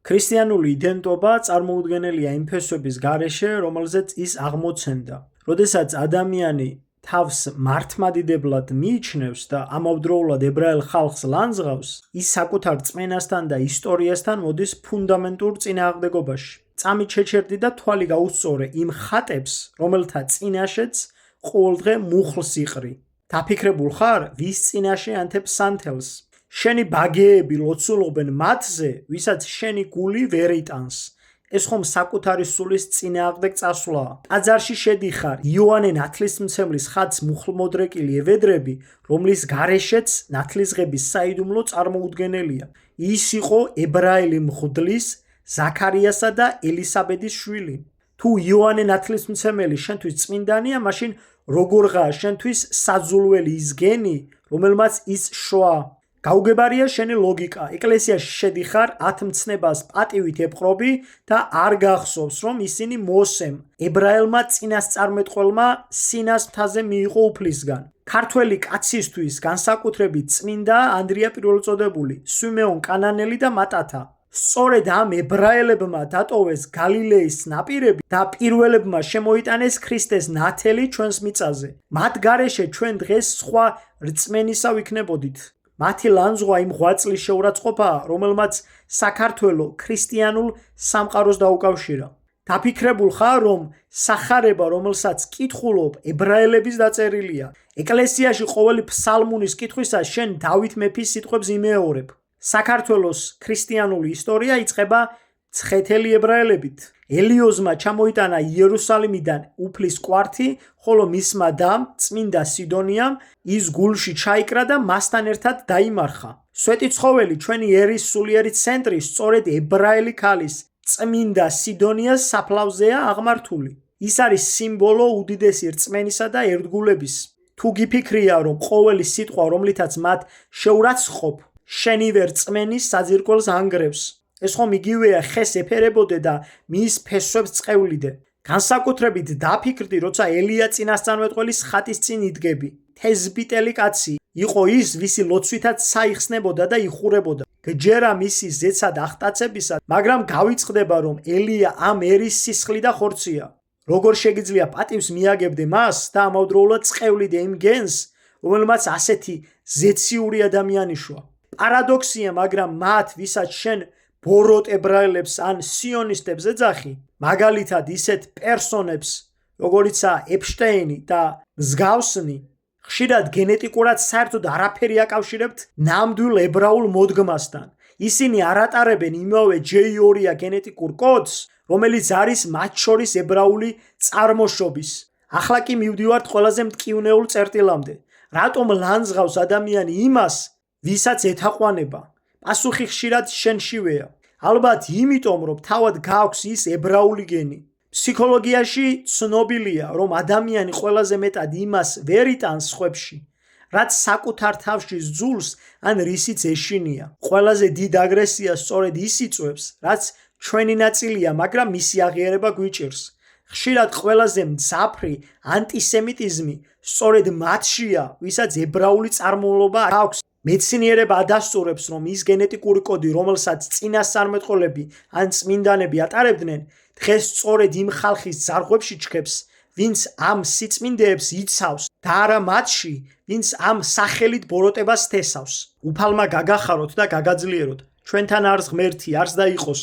ქრისტიანული იდენტობა წარმოუდგენელია იმ ფესვების გარეშე, რომელზეც ის აღმოცენდა. როდესაც ადამიანი თავს მართლმადიდებლად მიიჩნევს და ამავდროულად ებრაელ ხალხს ლანძღავს, ის საკუთარ რწმენასთან და ისტორიასთან მოდის ფუნდამენტურ წინააღმდეგობაში. წამით შეჩერდი და თვალი გაუსწორე იმ ხატებს, რომელთა წინაშეც ყოველდღე მუხლს იყრი. დაფიქრებულ ხარ, ვის წინაშე ანთებ სანთელს? შენი ბაგეები ლოცულობენ მათზე, ვისაც შენი გული ვერ იტანს. ეს ხომ საკუთარი სულის წინააღმდეგ წასვლაა. ტაძარში შედიხარ, იოანე ნათლისმცემლის ხატს მუხლმოდრეკილი ევედრები, რომლის გარეშეც ნათლისღების საიდუმლო წარმოუდგენელია. ის იყო ებრაელი მღვდლის, ზაქარიასა და ელისაბედის შვილი. თუ იოანე ნათლისმცემელი შენთვის წმინდანია, მაშინ როგორღაა შენთვის საძულველი ის გენი, რომელმაც ის შვა? გაუგებარია შენი ლოგიკა. ეკლესიაში შედიხარ, 10 მცნებას პატივით ეპყრობი და არ გახსოვს, რომ ისინი მოსემ, ებრაელმა წინასწარმეტყველმა სინას მთაზე მიიღო უფლისგან. ქართველი კაცისთვის განსაკუთრებით წმინდა ანდრია პირველწოდებული, სვიმეონ კანანელი და მატათა. სწორედ ამ ებრაელებმა დატოვეს გალილეის ნაპირები და პირველებმა შემოიტანეს ქრისტეს ნათელი ჩვენს მიწაზე. მათ გარეშე ჩვენ დღეს სხვა რწმენისა ვიქნებოდით. მათი ლანძღვა იმ ღვაწლის შეურაცხყოფაა, რომელმაც საქართველო ქრისტიანულ სამყაროს დაუკავშირა. დაფიქრებულ ხარ, რომ სახარება, რომელსაც კითხულობ, ებრაელების დაწერილია. ეკლესიაში ყოველი ფსალმუნის კითხვისას შენ დავით მეფის სიტყვებს იმეორებ. საქართველოს ქრისტიანული ისტორია იწყება მცხეთელი ებრაელებით. ელიოზმა ჩამოიტანა იერუსალიმიდან უფლის კვართი, ხოლო მისმა დამ, წმინდა სიდონიამ, ის გულში ჩაიკრა და მასთან ერთად დაიმარხა. სვეტიცხოველი ჩვენი ერის სულიერი ცენტრი სწორედ ებრაელი ქალის, წმინდა სიდონიას საფლავზეა აღმართული. ის არის სიმბოლო უდიდესი რწმენისა და ერთგულების. თუ გიფიქრია, რომ ყოველი სიტყვა, რომლითაც მათ შეურაცხყოფ, შენივე რწმენის საძირკველს ანგრევს. ეს ხომ იგივეა ხეს ეფერებოდე და მის ფესვებს წყევლიდე. განსაკუთრებით დაფიქრდი, როცა ელია წინასწარმეტყველის ხატის წინ იდგები. თეზბიტელი კაცი იყო ის, ვისი ლოცვითაც საიხსნებოდა და იხურებოდა. გჯერა მისი ზეცად ახტაცებისა, მაგრამ გავიწყდება, რომ ელია ამ ერის სისხლი და ხორცია. როგორ შეგიძლია პატივს მიაგებდე მას და ამავდროულად წყევლიდე იმ გენს, რომელმაც ასეთი ზეციური ადამიანი შვა. პარადოქსია, მაგრამ მათ, ვისაც შენ ბოროტ ებრაელებს ან სიონისტებს ეძახი, მაგალითად ისეთ პერსონებს, როგორიცაა ეპშტეინი და მსგავსნი, ხშირად გენეტიკურად საერთოდ არაფერი აკავშირებთ ნამდვილ ებრაულ მოდგმასთან. ისინი არ ატარებენ იმავე J2 გენეტიკურ კოდს, რომელიც არის მათ შორის ებრაული წარმოშობის. ახლა კი მივდივართ ყველაზე მტკივნეულ წერტილამდე. რატომ ლანძღავს ადამიანი იმას, ვისაც ეთაყვანება? პასუხი ხშირად შენშივეა. ალბათ იმიტომ, რომ თავად გააქვს ის ებრაული გენი. ფსიქოლოგიაში ცნობილია, რომ ადამიანი ყველაზე მეტად იმას ვერ იტანს სხვებში, რაც საკუთარ თავში ზძულს ან რისიც ეშინია. ყველაზე დიდ აგრესიას სწორედ ის იწვევს, რაც ჩვენი ნაწილია, მაგრამ მისი აღიარება გვიჭირს. ხშირად ყველაზე მძაფრი ანტისემიტიზმი სწორედ მათშია, ვისაც ებრაული წარმომავლობა აქვს. მეცნიერება ადასტურებს, რომ ის გენეტიკური კოდი, რომელსაც წინასწარმეტყველები ან წმინდანები ატარებდნენ, დღეს სწორედ იმ ხალხის ძარღვებში ჩქეფს, ვინც ამ სიწმინდეებს იცავს და არა მათში, ვინც ამ სახელით ბოროტებას თესავს. უფალმა გაგახაროთ და გაგაძლიეროთ. ჩვენთან არს ღმერთი, არს და იყოს.